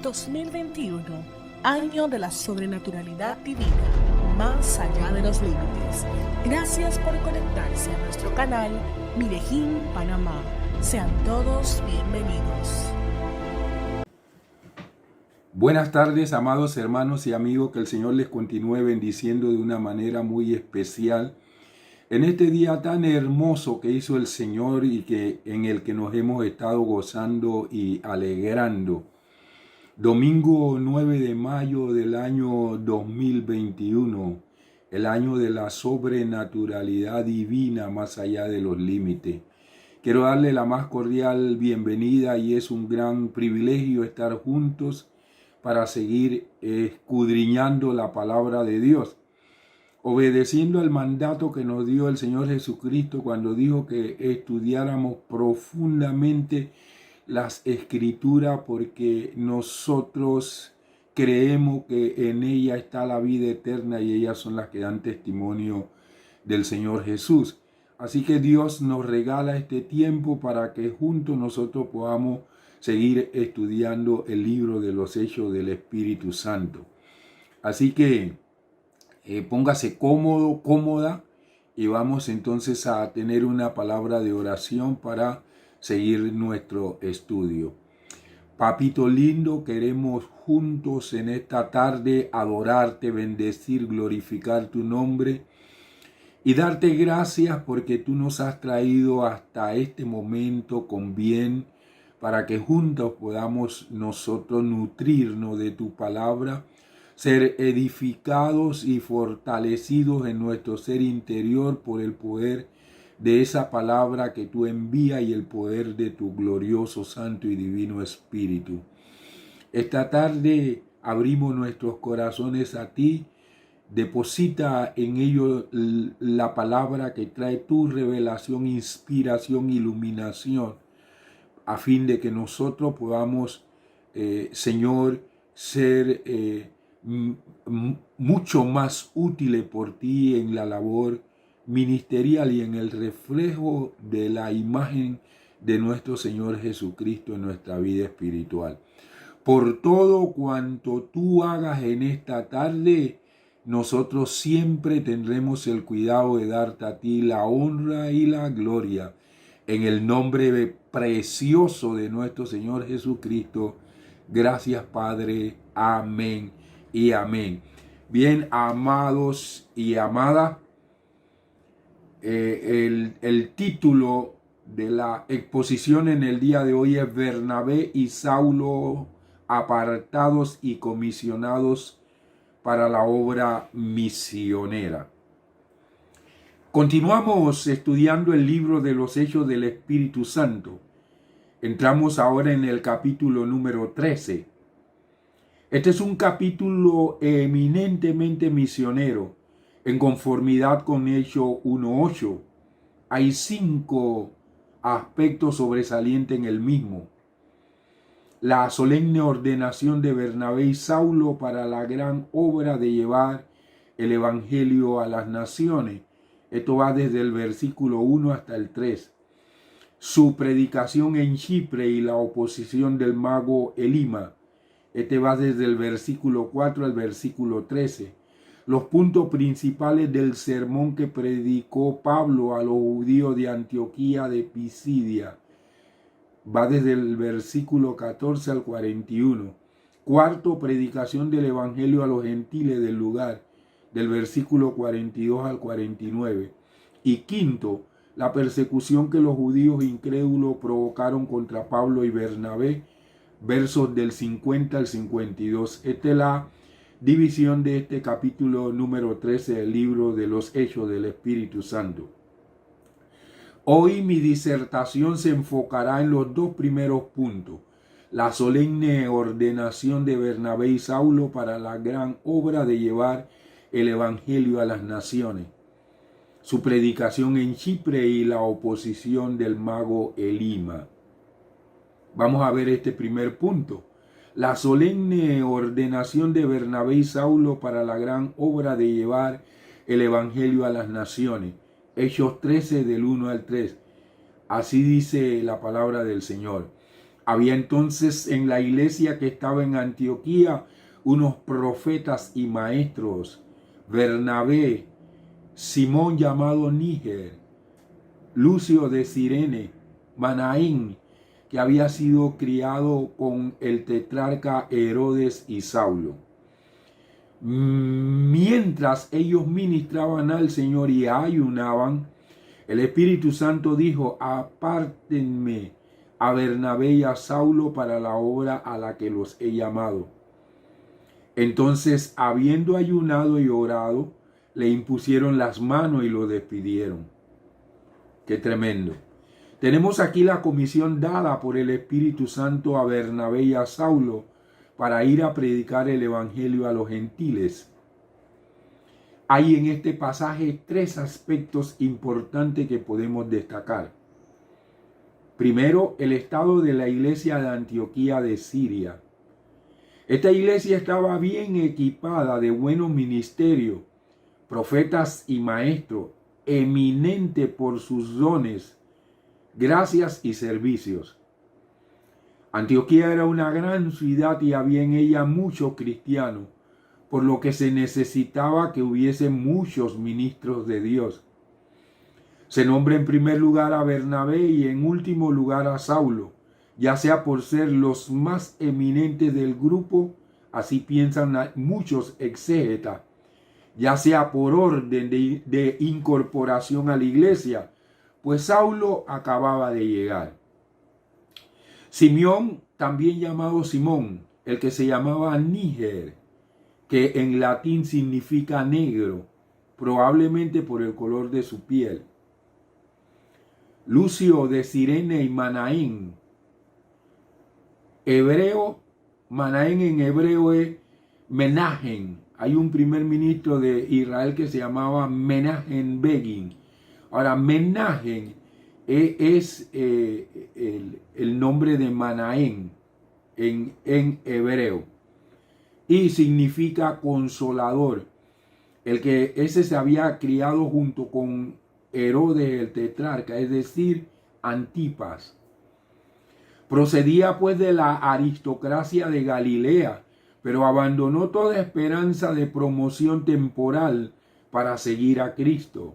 2021, año de la sobrenaturalidad divina, más allá de los límites. Gracias por conectarse a nuestro canal Mirejín Panamá. Sean todos bienvenidos. Buenas tardes, amados hermanos y amigos, que el Señor les continúe bendiciendo de una manera muy especial en este día tan hermoso que hizo el Señor y en el que nos hemos estado gozando y alegrando. Domingo 9 de mayo del año 2021, el año de la sobrenaturalidad divina más allá de los límites. Quiero darle la más cordial bienvenida y es un gran privilegio estar juntos para seguir escudriñando la palabra de Dios, obedeciendo al mandato que nos dio el Señor Jesucristo cuando dijo que estudiáramos profundamente las Escrituras, porque nosotros creemos que en ella está la vida eterna y ellas son las que dan testimonio del Señor Jesús. Así que Dios nos regala este tiempo para que juntos nosotros podamos seguir estudiando el libro de los Hechos del Espíritu Santo. Así que póngase cómodo, cómoda, y vamos entonces a tener una palabra de oración para seguir nuestro estudio. Papito lindo, queremos juntos en esta tarde adorarte, bendecir, glorificar tu nombre y darte gracias porque tú nos has traído hasta este momento con bien, para que juntos podamos nosotros nutrirnos de tu palabra, ser edificados y fortalecidos en nuestro ser interior por el poder de esa palabra que tú envías y el poder de tu glorioso, santo y divino Espíritu. Esta tarde abrimos nuestros corazones a ti. Deposita en ellos la palabra que trae tu revelación, inspiración, iluminación, a fin de que nosotros podamos, Señor, ser mucho más útiles por ti en la labor ministerial y en el reflejo de la imagen de nuestro Señor Jesucristo en nuestra vida espiritual. Por todo cuanto tú hagas en esta tarde, nosotros siempre tendremos el cuidado de darte a ti la honra y la gloria. En el nombre precioso de nuestro Señor Jesucristo. Gracias, Padre. Amén y amén. Bien, amados y amadas, el título de la exposición en el día de hoy es Bernabé y Saulo apartados y comisionados para la obra misionera. Continuamos estudiando el libro de los Hechos del Espíritu Santo. Entramos ahora en el capítulo número 13. Este es un capítulo eminentemente misionero, en conformidad con Hechos 1:8. Hay 5 aspectos sobresalientes en el mismo. La solemne ordenación de Bernabé y Saulo para la gran obra de llevar el evangelio a las naciones. Esto va desde el versículo 1 hasta el 3. Su predicación en Chipre y la oposición del mago Elima. Este va desde el versículo 4 al versículo 13. Los puntos principales del sermón que predicó Pablo a los judíos de Antioquía de Pisidia. Va desde el versículo 14 al 41. Cuarto, predicación del evangelio a los gentiles del lugar, del versículo 42 al 49. Y quinto, la persecución que los judíos incrédulos provocaron contra Pablo y Bernabé, versos del 50 al 52. Esta es la división de este capítulo número 13 del libro de los Hechos del Espíritu Santo. Hoy mi disertación se enfocará en los 2 primeros puntos: la solemne ordenación de Bernabé y Saulo para la gran obra de llevar el evangelio a las naciones, su predicación en Chipre y la oposición del mago Elima. Vamos a ver este primer punto: la solemne ordenación de Bernabé y Saulo para la gran obra de llevar el evangelio a las naciones. Hechos 13 del 1 al 3. Así dice la palabra del Señor. Había entonces en la iglesia que estaba en Antioquía unos profetas y maestros, Bernabé, Simón llamado Níger, Lucio de Cirene, Manaén, que había sido criado con el tetrarca Herodes y Saulo. Mientras ellos ministraban al Señor y ayunaban, el Espíritu Santo dijo: apártenme a Bernabé y a Saulo para la obra a la que los he llamado. Entonces, habiendo ayunado y orado, le impusieron las manos y lo despidieron. ¡Qué tremendo! Tenemos aquí la comisión dada por el Espíritu Santo a Bernabé y a Saulo para ir a predicar el Evangelio a los gentiles. Hay en este pasaje tres aspectos importantes que podemos destacar. Primero, el estado de la iglesia de Antioquía de Siria. Esta iglesia estaba bien equipada de buenos ministerios, profetas y maestros, eminente por sus dones, gracias y servicios. Antioquía era una gran ciudad y había en ella muchos cristianos, por lo que se necesitaba que hubiese muchos ministros de Dios. Se nombra en primer lugar a Bernabé y en último lugar a Saulo, ya sea por ser los más eminentes del grupo, así piensan muchos exégetas, ya sea por orden de incorporación a la iglesia, pues Saulo acababa de llegar. Simeón, también llamado Simón, el que se llamaba Níger, que en latín significa negro, probablemente por el color de su piel. Lucio de Cirene y Manaén. Hebreo, Manaén en hebreo es Menahem. Hay un primer ministro de Israel que se llamaba Menahem Begin. Ahora, Menahem es el nombre de Manaén en hebreo y significa consolador. Ese se había criado junto con Herodes el tetrarca, es decir, Antipas. Procedía pues de la aristocracia de Galilea, pero abandonó toda esperanza de promoción temporal para seguir a Cristo.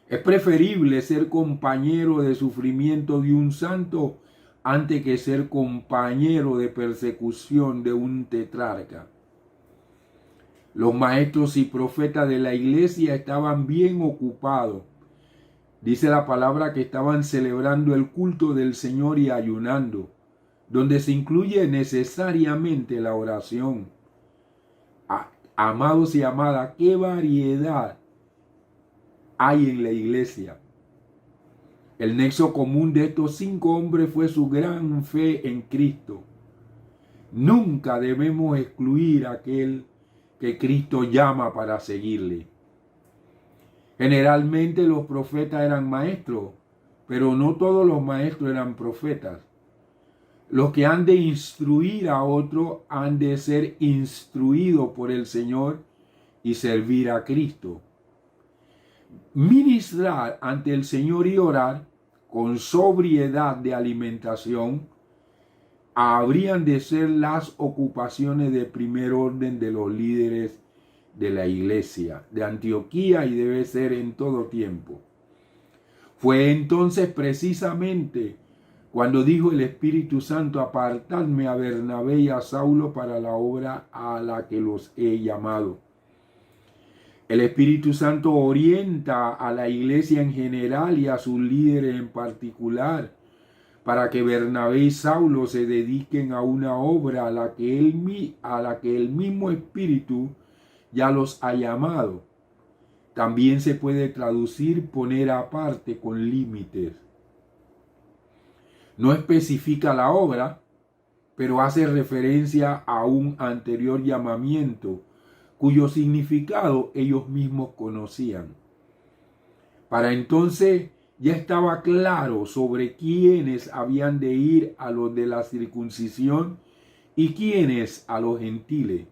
Es preferible ser compañero de sufrimiento de un santo antes que ser compañero de persecución de un tetrarca. Los maestros y profetas de la iglesia estaban bien ocupados. Dice la palabra que estaban celebrando el culto del Señor y ayunando, donde se incluye necesariamente la oración. Amados y amadas, qué variedad hay en la iglesia. El nexo común de estos 5 hombres fue su gran fe en Cristo. Nunca debemos excluir a aquel que Cristo llama para seguirle. Generalmente los profetas eran maestros, pero no todos los maestros eran profetas. Los que han de instruir a otro han de ser instruidos por el Señor y servir a Cristo. Ministrar ante el Señor y orar con sobriedad de alimentación habrían de ser las ocupaciones de primer orden de los líderes de la iglesia de Antioquía y debe ser en todo tiempo. Fue entonces precisamente cuando dijo el Espíritu Santo: apartadme a Bernabé y a Saulo para la obra a la que los he llamado. El Espíritu Santo orienta a la iglesia en general y a sus líderes en particular para que Bernabé y Saulo se dediquen a una obra a la que el mismo Espíritu ya los ha llamado. También se puede traducir poner aparte con límites. No especifica la obra, pero hace referencia a un anterior llamamiento cuyo significado ellos mismos conocían. Para entonces ya estaba claro sobre quiénes habían de ir a los de la circuncisión y quiénes a los gentiles.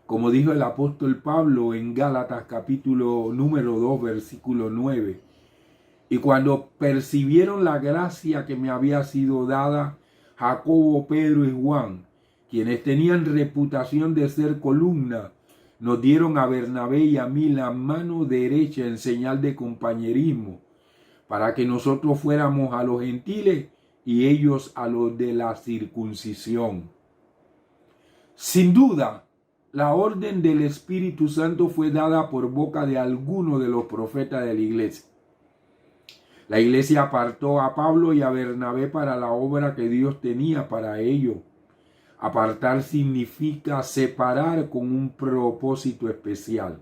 Como dijo el apóstol Pablo en Gálatas capítulo número 2, versículo 9. Y cuando percibieron la gracia que me había sido dada, Jacobo, Pedro y Juan, quienes tenían reputación de ser columna, nos dieron a Bernabé y a mí la mano derecha en señal de compañerismo, para que nosotros fuéramos a los gentiles y ellos a los de la circuncisión. Sin duda, la orden del Espíritu Santo fue dada por boca de alguno de los profetas de la iglesia. La iglesia apartó a Pablo y a Bernabé para la obra que Dios tenía para ellos. Apartar significa separar con un propósito especial.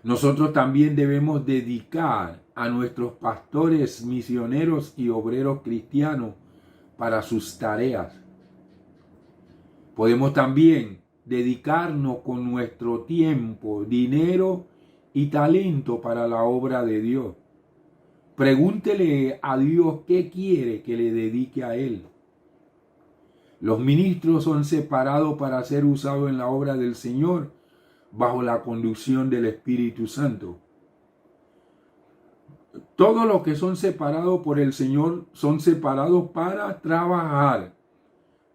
Nosotros también debemos dedicar a nuestros pastores, misioneros y obreros cristianos para sus tareas. Podemos también dedicarnos con nuestro tiempo, dinero y talento para la obra de Dios. Pregúntele a Dios qué quiere que le dedique a Él. Los ministros son separados para ser usados en la obra del Señor bajo la conducción del Espíritu Santo. Todos los que son separados por el Señor son separados para trabajar,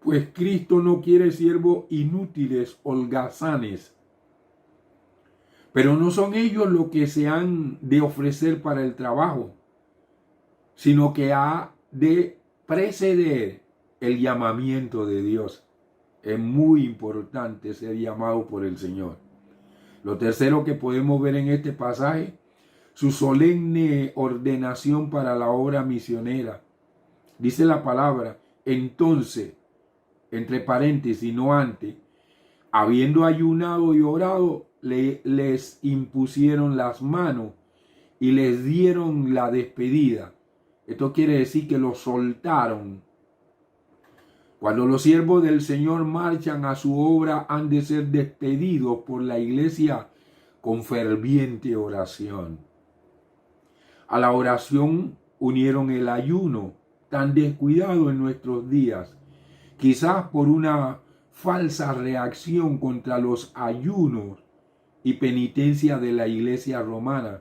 pues Cristo no quiere siervos inútiles, holgazanes. Pero no son ellos los que se han de ofrecer para el trabajo, sino que ha de preceder el llamamiento de Dios. Es muy importante ser llamado por el Señor. Lo tercero que podemos ver en este pasaje, su solemne ordenación para la obra misionera. Dice la palabra, entonces, entre paréntesis, no antes, habiendo ayunado y orado, les impusieron las manos y les dieron la despedida. Esto quiere decir que los soltaron. Cuando los siervos del Señor marchan a su obra, han de ser despedidos por la iglesia con ferviente oración. A la oración unieron el ayuno, tan descuidado en nuestros días, quizás por una falsa reacción contra los ayunos y penitencia de la iglesia romana.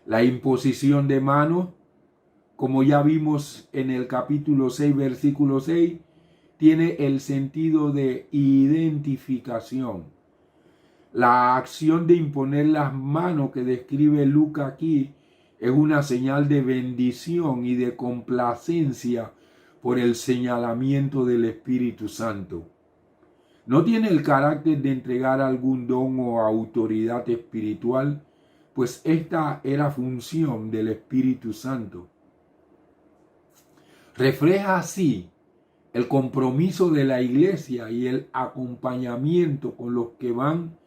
La imposición de manos, como ya vimos en el capítulo 6, versículo 6, tiene el sentido de identificación. La acción de imponer las manos que describe Lucas aquí es una señal de bendición y de complacencia por el señalamiento del Espíritu Santo. No tiene el carácter de entregar algún don o autoridad espiritual, pues esta era función del Espíritu Santo. Refleja así el compromiso de la iglesia y el acompañamiento con los que van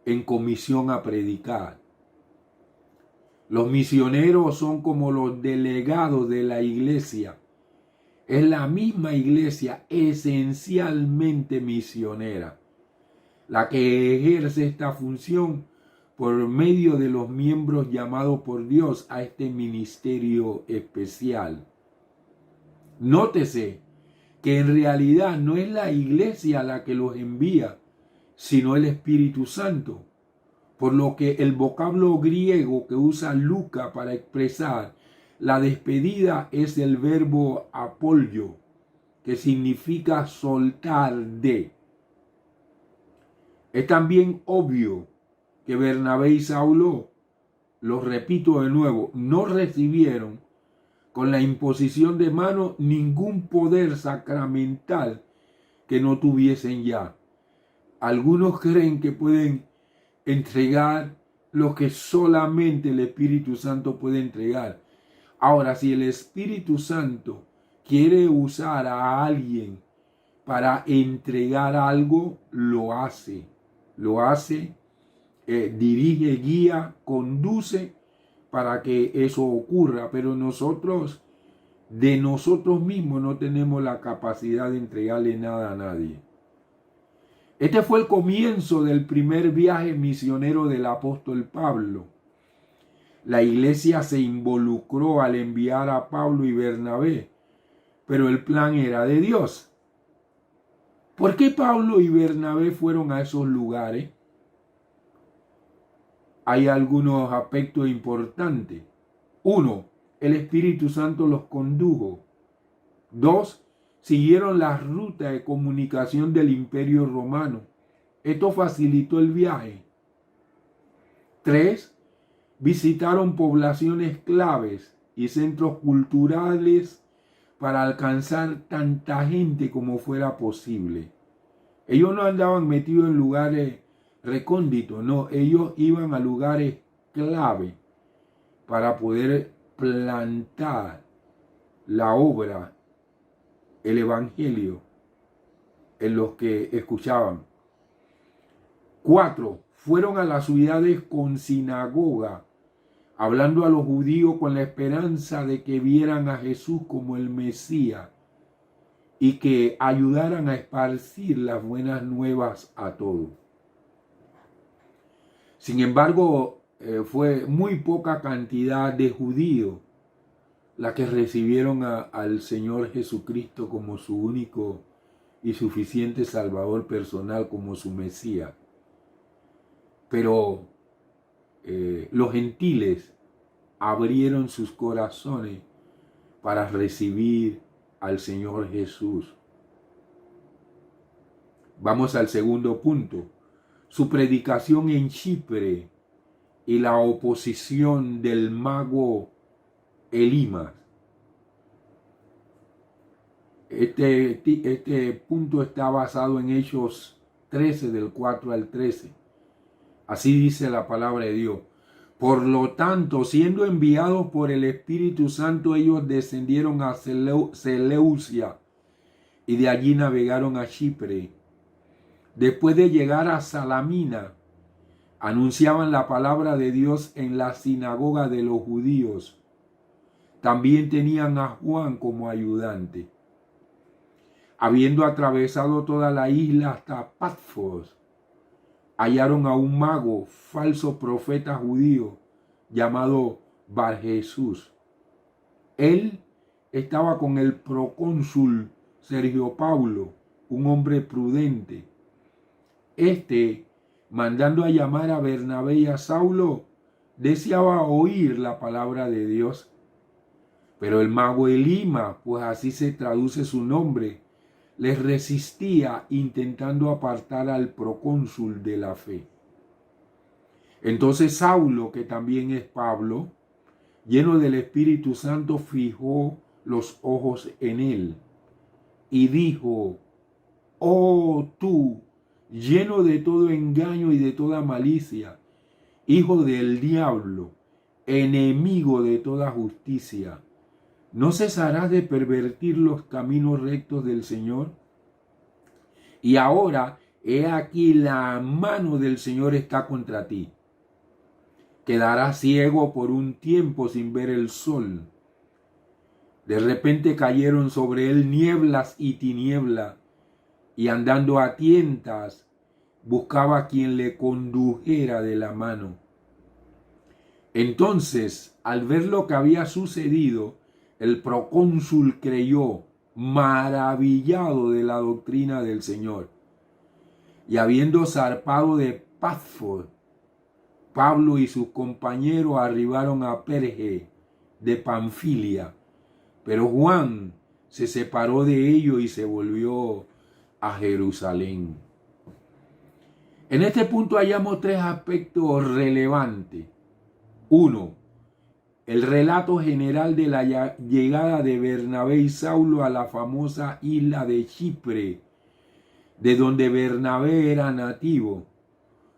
en comisión a predicar. Los misioneros son como los delegados de la iglesia. Es la misma iglesia esencialmente misionera, la que ejerce esta función por medio de los miembros llamados por Dios a este ministerio especial. Nótese que en realidad no es la iglesia la que los envía, sino el Espíritu Santo, por lo que el vocablo griego que usa Lucas para expresar la despedida es el verbo apolio, que significa soltar de. Es también obvio que Bernabé y Saulo, lo repito de nuevo, no recibieron con la imposición de manos ningún poder sacramental que no tuviesen ya. Algunos creen que pueden entregar lo que solamente el Espíritu Santo puede entregar. Ahora, si el Espíritu Santo quiere usar a alguien para entregar algo, lo hace. Dirige, guía, conduce para que eso ocurra. Pero nosotros, de nosotros mismos, no tenemos la capacidad de entregarle nada a nadie. Este fue el comienzo del primer viaje misionero del apóstol Pablo. La iglesia se involucró al enviar a Pablo y Bernabé, pero el plan era de Dios. ¿Por qué Pablo y Bernabé fueron a esos lugares? Hay algunos aspectos importantes. Uno, el Espíritu Santo los condujo. 2. Siguieron la ruta de comunicación del Imperio Romano. Esto facilitó el viaje. 3. Visitaron poblaciones claves y centros culturales para alcanzar tanta gente como fuera posible. Ellos no andaban metidos en lugares recónditos, no, ellos iban a lugares clave para poder plantar la obra, el evangelio en los que escuchaban. 4. Fueron a las ciudades con sinagoga, hablando a los judíos con la esperanza de que vieran a Jesús como el Mesías y que ayudaran a esparcir las buenas nuevas a todos. Sin embargo, fue muy poca cantidad de judíos la que recibieron al Señor Jesucristo como su único y suficiente Salvador personal, como su Mesías. Pero los gentiles abrieron sus corazones para recibir al Señor Jesús. Vamos al segundo punto. Su predicación en Chipre y la oposición del mago Elimas. Este punto está basado en Hechos 13, del 4 al 13. Así dice la palabra de Dios. Por lo tanto, siendo enviados por el Espíritu Santo, ellos descendieron a Seleucia y de allí navegaron a Chipre. Después de llegar a Salamina, anunciaban la palabra de Dios en la sinagoga de los judíos. También tenían a Juan como ayudante. Habiendo atravesado toda la isla hasta Patfos, hallaron a un mago, falso profeta judío, llamado Barjesús. Él estaba con el procónsul Sergio Paulo, un hombre prudente. Mandando a llamar a Bernabé y a Saulo, deseaba oír la palabra de Dios. Pero el mago Elimas, pues así se traduce su nombre, les resistía intentando apartar al procónsul de la fe. Entonces Saulo, que también es Pablo, lleno del Espíritu Santo, fijó los ojos en él y dijo: «Oh tú, lleno de todo engaño y de toda malicia, hijo del diablo, enemigo de toda justicia, ¿no cesarás de pervertir los caminos rectos del Señor? Y ahora, he aquí, la mano del Señor está contra ti. Quedarás ciego por un tiempo sin ver el sol». De repente cayeron sobre él nieblas y tinieblas, y andando a tientas, buscaba a quien le condujera de la mano. Entonces, al ver lo que había sucedido, el procónsul creyó, maravillado de la doctrina del Señor. Y habiendo zarpado de Patfos, Pablo y sus compañeros arribaron a Perge de Panfilia, pero Juan se separó de ellos y se volvió a Jerusalén. En este punto hallamos tres aspectos relevantes. 1. El relato general de la llegada de Bernabé y Saulo a la famosa isla de Chipre, de donde Bernabé era nativo,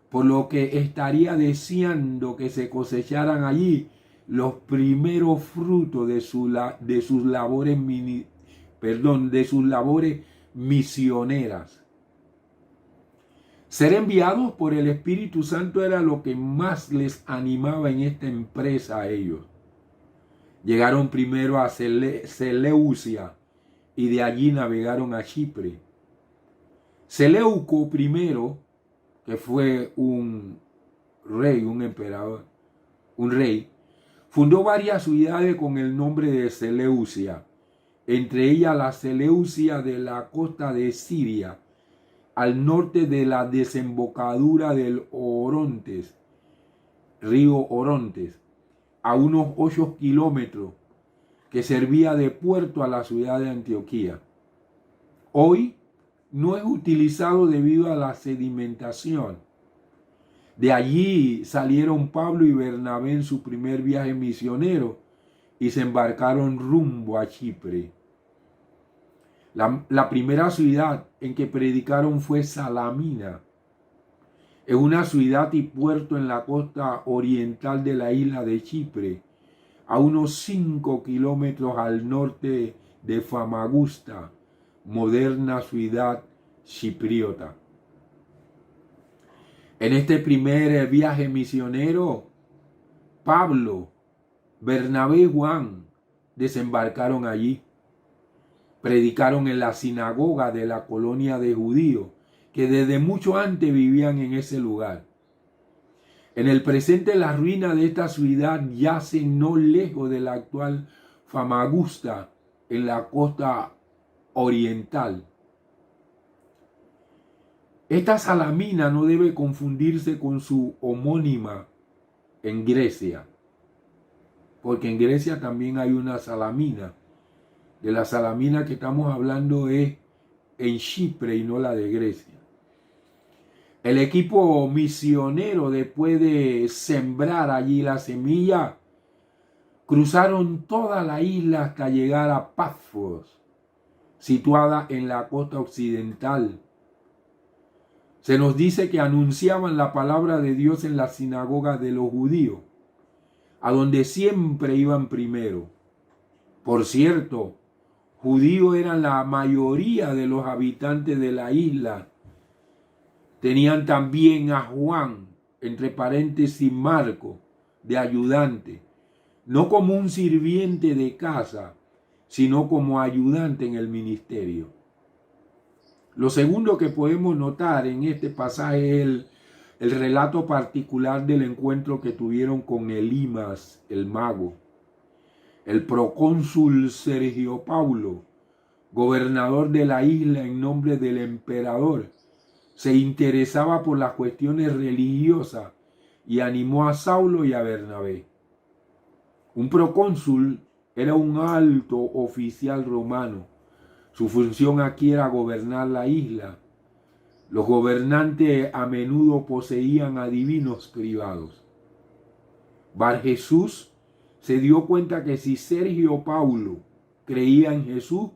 por lo que estaría deseando que se cosecharan allí los primeros frutos de sus labores misioneras. Ser enviados por el Espíritu Santo era lo que más les animaba en esta empresa a ellos. Llegaron primero a Seleucia y de allí navegaron a Chipre. Seleuco primero, que fue un rey, un emperador, un rey, fundó varias ciudades con el nombre de Seleucia, entre ellas la Seleucia de la costa de Siria, al norte de la desembocadura del Orontes, río Orontes, a unos 8 kilómetros que servía de puerto a la ciudad de Antioquía. Hoy no es utilizado debido a la sedimentación. De allí salieron Pablo y Bernabé en su primer viaje misionero y se embarcaron rumbo a Chipre. La primera ciudad en que predicaron fue Salamina. Es una ciudad y puerto en la costa oriental de la isla de Chipre, a unos 5 kilómetros al norte de Famagusta, moderna ciudad chipriota. En este primer viaje misionero, Pablo, Bernabé y Juan desembarcaron allí. Predicaron en la sinagoga de la colonia de judíos que desde mucho antes vivían en ese lugar. En el presente las ruinas de esta ciudad yacen no lejos de la actual Famagusta, en la costa oriental. Esta Salamina no debe confundirse con su homónima en Grecia, porque en Grecia también hay una Salamina. De la Salamina que estamos hablando es en Chipre y no la de Grecia. El equipo misionero, después de sembrar allí la semilla, cruzaron toda la isla hasta llegar a Pafos, situada en la costa occidental. Se nos dice que anunciaban la palabra de Dios en la sinagoga de los judíos, a donde siempre iban primero. Por cierto, judíos eran la mayoría de los habitantes de la isla. Tenían también a Juan, entre paréntesis Marco, de ayudante, no como un sirviente de casa, sino como ayudante en el ministerio. Lo segundo que podemos notar en este pasaje es el relato particular del encuentro que tuvieron con Elimas, el mago. El procónsul Sergio Paulo, gobernador de la isla en nombre del emperador, se interesaba por las cuestiones religiosas y animó a Saulo y a Bernabé. Un procónsul era un alto oficial romano. Su función aquí era gobernar la isla. Los gobernantes a menudo poseían adivinos privados. Bar Jesús se dio cuenta que si Sergio Paulo creía en Jesús,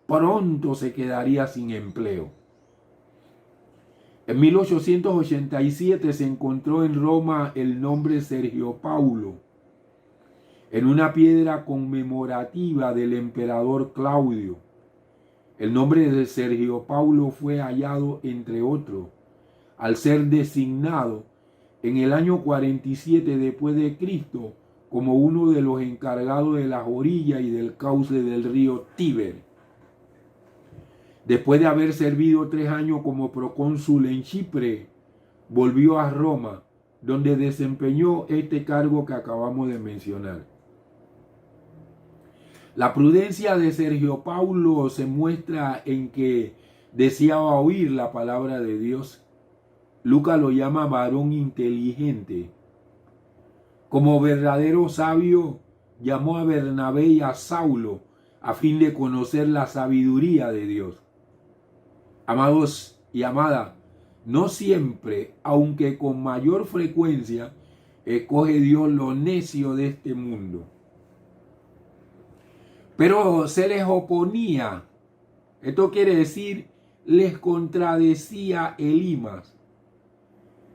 pronto se quedaría sin empleo. En 1887 se encontró en Roma el nombre Sergio Paulo en una piedra conmemorativa del emperador Claudio. El nombre de Sergio Paulo fue hallado, entre otros, al ser designado en el año 47 después de Cristo como uno de los encargados de las orillas y del cauce del río Tíber. Después de haber servido 3 años como procónsul en Chipre, volvió a Roma, donde desempeñó este cargo que acabamos de mencionar. La prudencia de Sergio Paulo se muestra en que deseaba oír la palabra de Dios. Lucas lo llama varón inteligente. Como verdadero sabio, llamó a Bernabé y a Saulo a fin de conocer la sabiduría de Dios. Amados y amadas, no siempre, aunque con mayor frecuencia, escoge Dios lo necio de este mundo. Pero se les oponía. Esto quiere decir, les contradecía Elimas,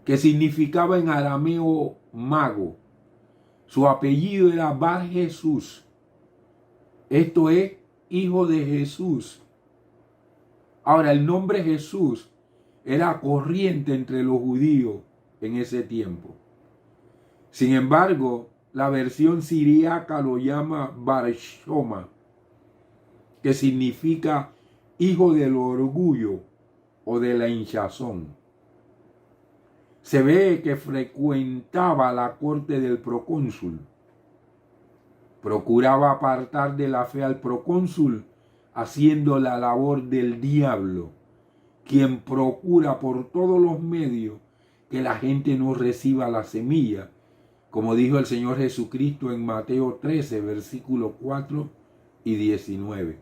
que significaba en arameo mago. Su apellido era Bar Jesús. Esto es, hijo de Jesús. Ahora, el nombre Jesús era corriente entre los judíos en ese tiempo. Sin embargo, la versión siríaca lo llama Bar-Shoma, que significa hijo del orgullo o de la hinchazón. Se ve que frecuentaba la corte del procónsul. Procuraba apartar de la fe al procónsul, haciendo la labor del diablo, quien procura por todos los medios que la gente no reciba la semilla, como dijo el Señor Jesucristo en Mateo 13, versículos 4 y 19.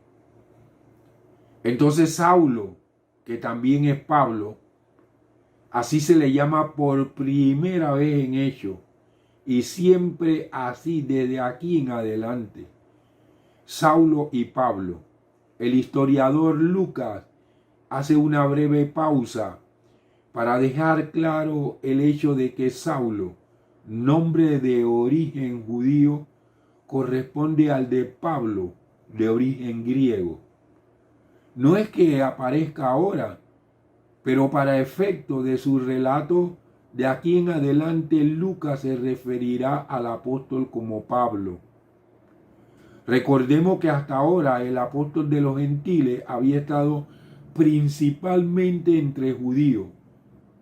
Entonces Saulo, que también es Pablo, así se le llama por primera vez en Hechos, y siempre así desde aquí en adelante. Saulo y Pablo. El historiador Lucas hace una breve pausa para dejar claro el hecho de que Saulo, nombre de origen judío, corresponde al de Pablo, de origen griego. No es que aparezca ahora, pero para efecto de su relato, de aquí en adelante Lucas se referirá al apóstol como Pablo. Recordemos que hasta ahora el apóstol de los gentiles había estado principalmente entre judíos,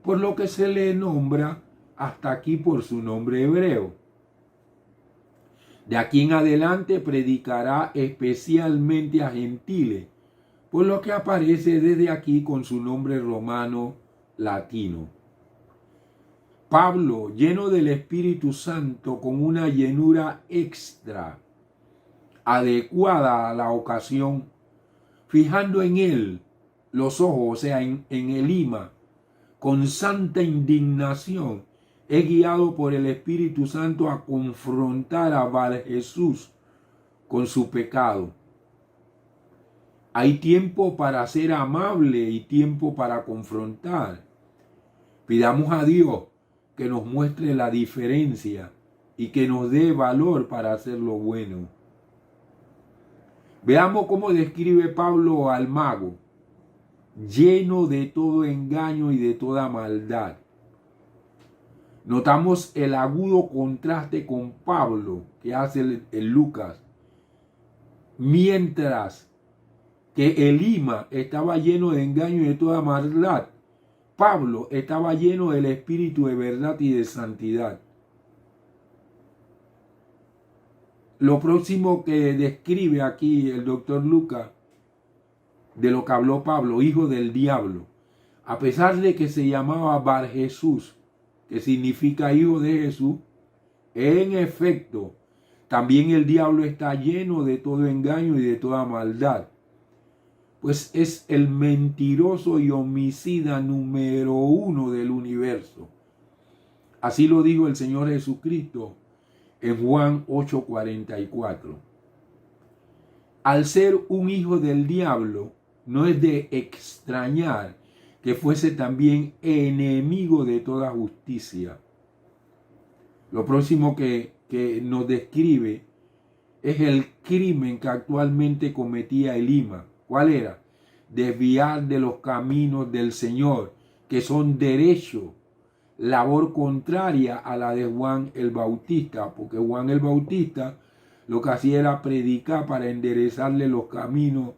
por lo que se le nombra hasta aquí por su nombre hebreo. De aquí en adelante predicará especialmente a gentiles, por lo que aparece desde aquí con su nombre romano latino. Pablo, lleno del Espíritu Santo, con una llenura extra, adecuada a la ocasión, fijando en él los ojos, o sea, en Elima, con santa indignación, es guiado por el Espíritu Santo a confrontar a Bar Jesús con su pecado. Hay tiempo para ser amable y tiempo para confrontar. Pidamos a Dios que nos muestre la diferencia y que nos dé valor para hacer lo bueno. Veamos cómo describe Pablo al mago, lleno de todo engaño y de toda maldad. Notamos el agudo contraste con Pablo que hace el Lucas, mientras que Elima estaba lleno de engaño y de toda maldad, Pablo estaba lleno del Espíritu de verdad y de santidad. Lo próximo que describe aquí el doctor Lucas de lo que habló Pablo, hijo del diablo, a pesar de que se llamaba Bar Jesús, que significa hijo de Jesús, en efecto, también el diablo está lleno de todo engaño y de toda maldad, pues es el mentiroso y homicida número 1 del universo. Así lo dijo el Señor Jesucristo en Juan 8:44. Al ser un hijo del diablo, no es de extrañar que fuese también enemigo de toda justicia. Lo próximo que nos describe es el crimen que actualmente cometía Elima. ¿Cuál era? Desviar de los caminos del Señor, que son derechos, labor contraria a la de Juan el Bautista, porque Juan el Bautista lo que hacía era predicar para enderezarle los caminos,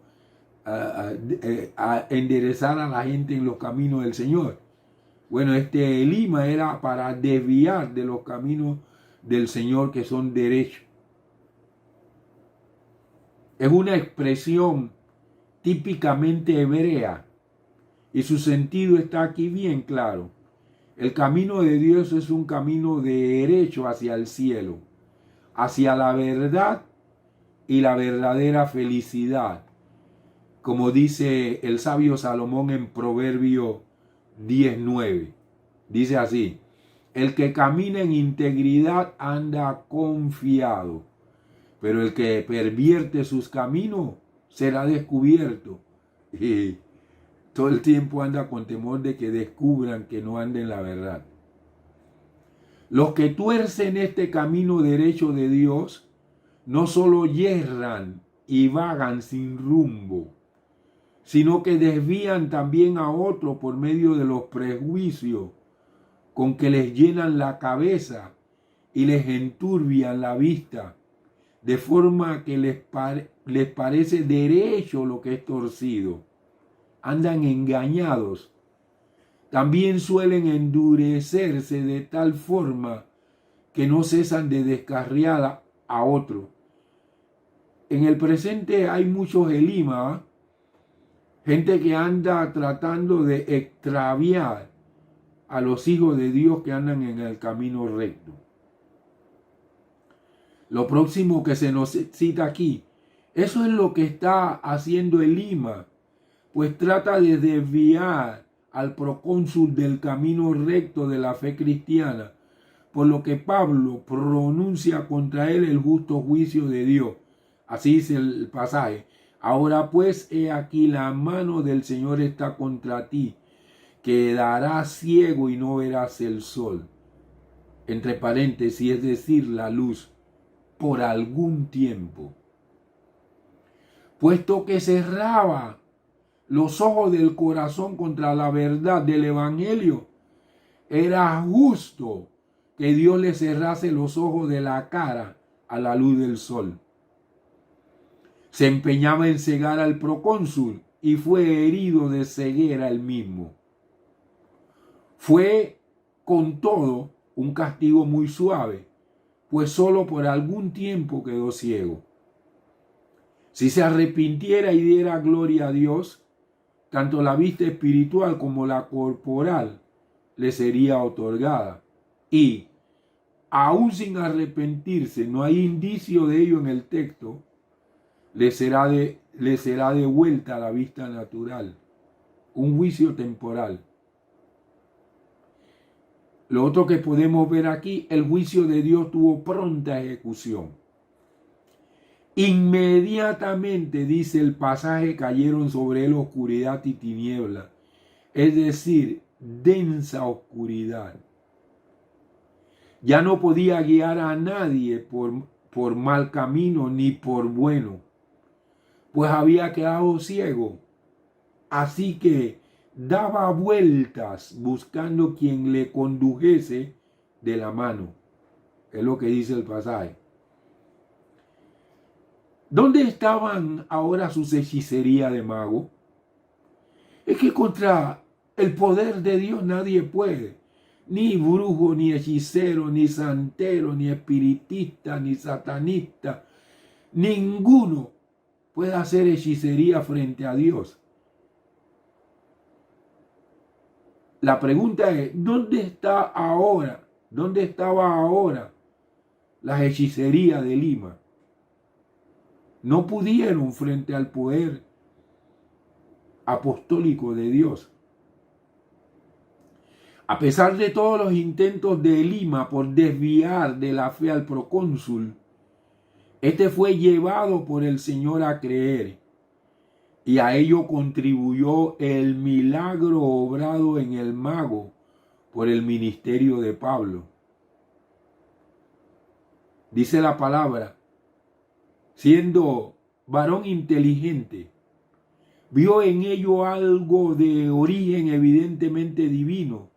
a enderezar a la gente en los caminos del Señor. Bueno, Elima era para desviar de los caminos del Señor, que son derechos. Es una expresión típicamente hebrea y su sentido está aquí bien claro. El camino de Dios es un camino derecho hacia el cielo, hacia la verdad y la verdadera felicidad, como dice el sabio Salomón en Proverbio 10:9. Dice así: el que camina en integridad anda confiado, pero el que pervierte sus caminos será descubierto. Y todo el tiempo anda con temor de que descubran que no anda en la verdad. Los que tuercen este camino derecho de Dios no solo yerran y vagan sin rumbo, sino que desvían también a otros por medio de los prejuicios con que les llenan la cabeza y les enturbian la vista, de forma que les parece derecho lo que es torcido. Andan engañados. También suelen endurecerse de tal forma que no cesan de descarriar a otro. En el presente hay muchos Elima, gente que anda tratando de extraviar a los hijos de Dios que andan en el camino recto. Lo próximo que se nos cita aquí, eso es lo que está haciendo Elima, pues trata de desviar al procónsul del camino recto de la fe cristiana, por lo que Pablo pronuncia contra él el justo juicio de Dios. Así dice el pasaje. Ahora pues, he aquí la mano del Señor está contra ti, quedarás ciego y no verás el sol. Entre paréntesis, es decir, la luz, por algún tiempo. Puesto que cerraba los ojos del corazón contra la verdad del Evangelio, era justo que Dios le cerrase los ojos de la cara a la luz del sol. Se empeñaba en cegar al procónsul y fue herido de ceguera él mismo. Fue, con todo, un castigo muy suave, pues solo por algún tiempo quedó ciego. Si se arrepintiera y diera gloria a Dios, tanto la vista espiritual como la corporal le sería otorgada. Y, aún sin arrepentirse, no hay indicio de ello en el texto, le será devuelta la vista natural, un juicio temporal. Lo otro que podemos ver aquí, el juicio de Dios tuvo pronta ejecución. Inmediatamente, dice el pasaje, cayeron sobre él oscuridad y tiniebla, es decir, densa oscuridad. Ya no podía guiar a nadie por mal camino ni por bueno, pues había quedado ciego. Así que daba vueltas buscando quien le condujese de la mano. Es lo que dice el pasaje. ¿Dónde estaban ahora sus hechicerías de mago? Es que contra el poder de Dios nadie puede. Ni brujo, ni hechicero, ni santero, ni espiritista, ni satanista. Ninguno puede hacer hechicería frente a Dios. La pregunta es, ¿dónde está ahora? ¿Dónde estaba ahora la hechicería de Elima? No pudieron frente al poder apostólico de Dios. A pesar de todos los intentos de Elima por desviar de la fe al procónsul, este fue llevado por el Señor a creer, y a ello contribuyó el milagro obrado en el mago por el ministerio de Pablo. Dice la palabra, siendo varón inteligente, vio en ello algo de origen evidentemente divino.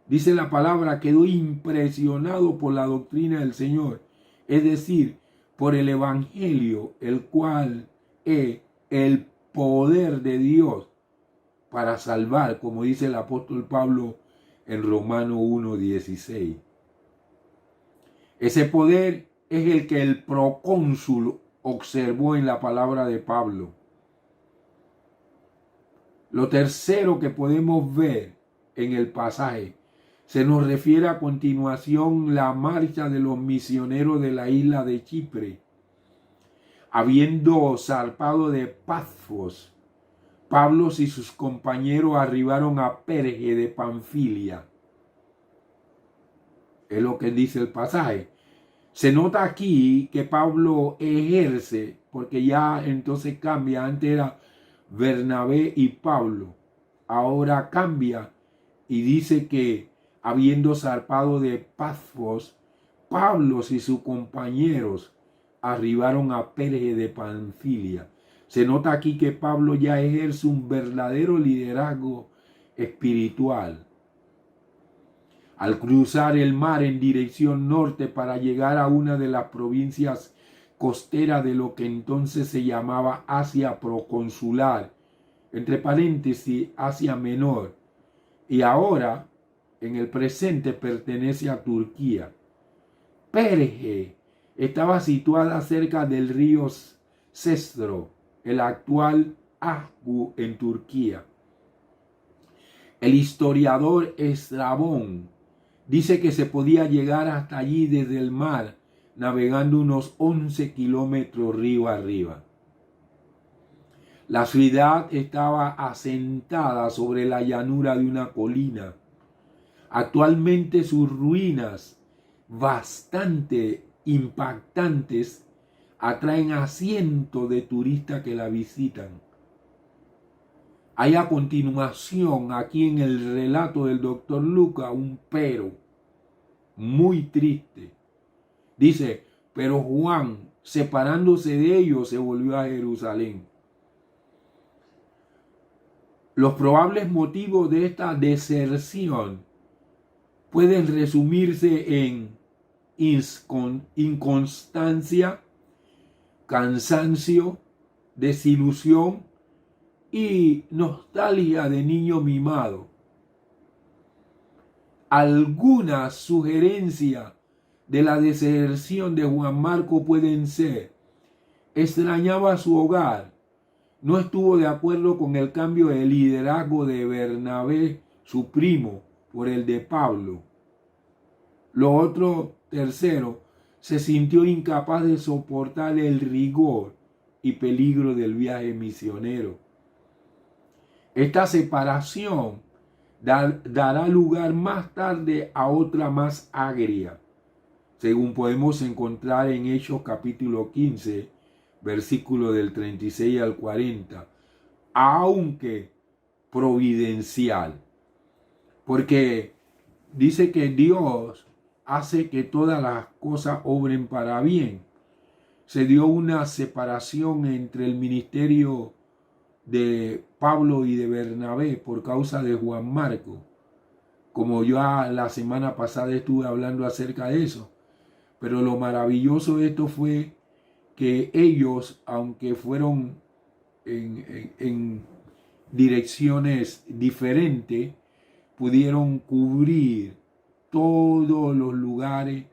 Dice la palabra, quedó impresionado por la doctrina del Señor, es decir, por el Evangelio, el cual es el poder de Dios para salvar, como dice el apóstol Pablo en Romanos 1:16. Ese poder es el que el procónsul observó en la palabra de Pablo. Lo tercero que podemos ver en el pasaje se nos refiere a continuación la marcha de los misioneros de la isla de Chipre. Habiendo zarpado de Pafos, Pablo y sus compañeros arribaron a Perge de Panfilia. Es lo que dice el pasaje. Se nota aquí que Pablo ejerce, porque ya entonces cambia, antes era Bernabé y Pablo, ahora cambia y dice que habiendo zarpado de Pafos, Pablo y sus compañeros arribaron a Perge de Panfilia. Se nota aquí que Pablo ya ejerce un verdadero liderazgo espiritual. Al cruzar el mar en dirección norte para llegar a una de las provincias costeras de lo que entonces se llamaba Asia proconsular, entre paréntesis Asia Menor, y ahora en el presente pertenece a Turquía. Perge estaba situada cerca del río Cestro, el actual Asgu en Turquía. El historiador Estrabón dice que se podía llegar hasta allí desde el mar navegando unos 11 kilómetros río arriba. La ciudad estaba asentada sobre la llanura de una colina. Actualmente sus ruinas, bastante impactantes, atraen a cientos de turistas que la visitan. Hay a continuación, aquí en el relato del doctor Lucas, un pero muy triste. Dice, pero Juan, separándose de ellos, se volvió a Jerusalén. Los probables motivos de esta deserción pueden resumirse en inconstancia, cansancio, desilusión y nostalgia de niño mimado. Algunas sugerencias de la deserción de Juan Marcos pueden ser: extrañaba su hogar, no estuvo de acuerdo con el cambio de liderazgo de Bernabé, su primo, por el de Pablo. Lo otro, tercero, se sintió incapaz de soportar el rigor y peligro del viaje misionero. Esta separación dará lugar más tarde a otra más agria, según podemos encontrar en Hechos capítulo 15, versículo del 36 al 40, aunque providencial, porque dice que Dios hace que todas las cosas obren para bien. Se dio una separación entre el ministerio de Pablo y de Bernabé por causa de Juan Marcos. Como yo la semana pasada estuve hablando acerca de eso. Pero lo maravilloso de esto fue que ellos, aunque fueron en direcciones diferentes, pudieron cubrir todos los lugares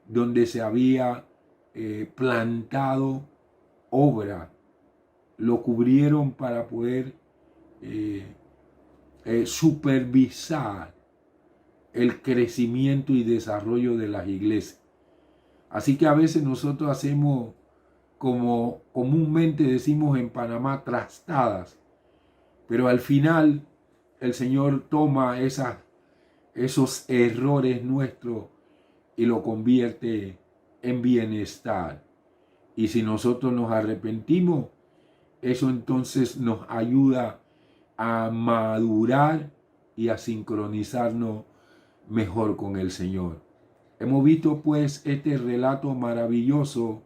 donde se había plantado obra. Lo cubrieron para poder supervisar el crecimiento y desarrollo de las iglesias. Así que a veces nosotros hacemos, como comúnmente decimos en Panamá, trastadas, pero al final el Señor toma esos errores nuestros y lo convierte en bienestar. Y si nosotros nos arrepentimos, eso entonces nos ayuda a madurar y a sincronizarnos mejor con el Señor. Hemos visto pues este relato maravilloso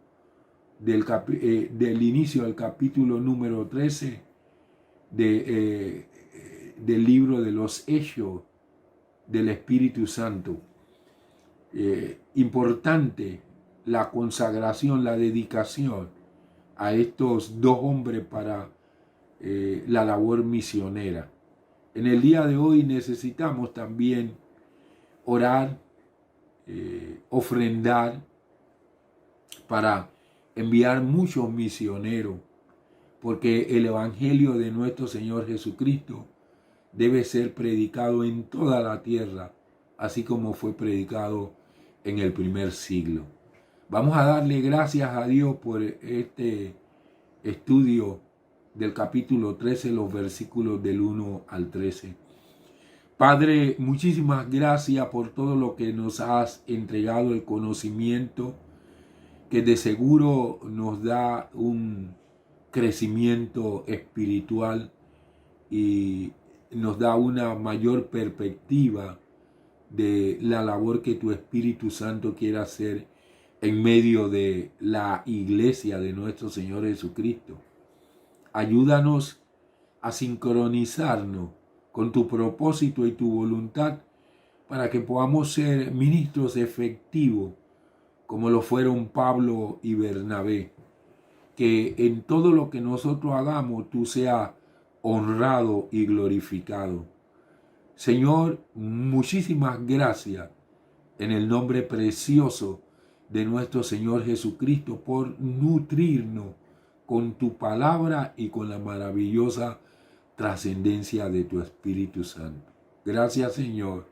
del inicio del capítulo número 13 del libro de los Hechos del Espíritu Santo. Importante la consagración, la dedicación a estos dos hombres para la labor misionera. En el día de hoy necesitamos también orar, ofrendar para enviar muchos misioneros, porque el evangelio de nuestro Señor Jesucristo debe ser predicado en toda la tierra, así como fue predicado en el primer siglo. Vamos a darle gracias a Dios por este estudio del capítulo 13, los versículos del 1 al 13. Padre, muchísimas gracias por todo lo que nos has entregado, el conocimiento que de seguro nos da un crecimiento espiritual y nos da una mayor perspectiva de la labor que tu Espíritu Santo quiere hacer en medio de la iglesia de nuestro Señor Jesucristo. Ayúdanos a sincronizarnos con tu propósito y tu voluntad para que podamos ser ministros efectivos como lo fueron Pablo y Bernabé. Que en todo lo que nosotros hagamos tú seas honrado y glorificado. Señor, muchísimas gracias en el nombre precioso de nuestro Señor Jesucristo por nutrirnos con tu palabra y con la maravillosa trascendencia de tu Espíritu Santo. Gracias, Señor.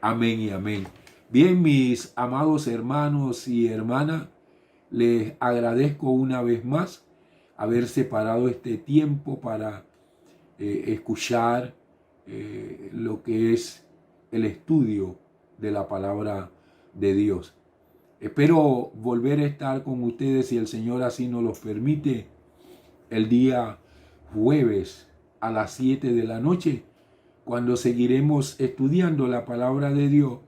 Amén y amén. Bien, mis amados hermanos y hermanas, les agradezco una vez más haber separado este tiempo para escuchar lo que es el estudio de la palabra de Dios. Espero volver a estar con ustedes, si el Señor así nos lo permite, el día jueves a las 7 de la noche, cuando seguiremos estudiando la palabra de Dios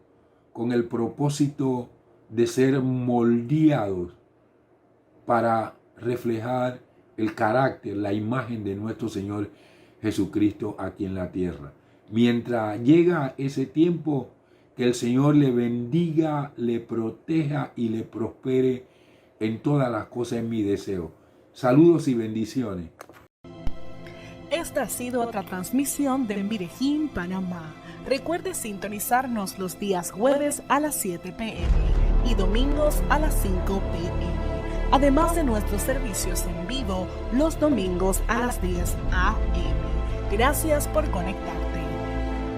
con el propósito de ser moldeados para reflejar el carácter, la imagen de nuestro Señor Jesucristo aquí en la tierra. Mientras llega ese tiempo, que el Señor le bendiga, le proteja y le prospere en todas las cosas, en mi deseo. Saludos y bendiciones. Esta ha sido otra transmisión de Medellín, Panamá. Recuerde sintonizarnos los días jueves a las 7 p.m. y domingos a las 5 p.m. Además de nuestros servicios en vivo los domingos a las 10 a.m. Gracias por conectarte.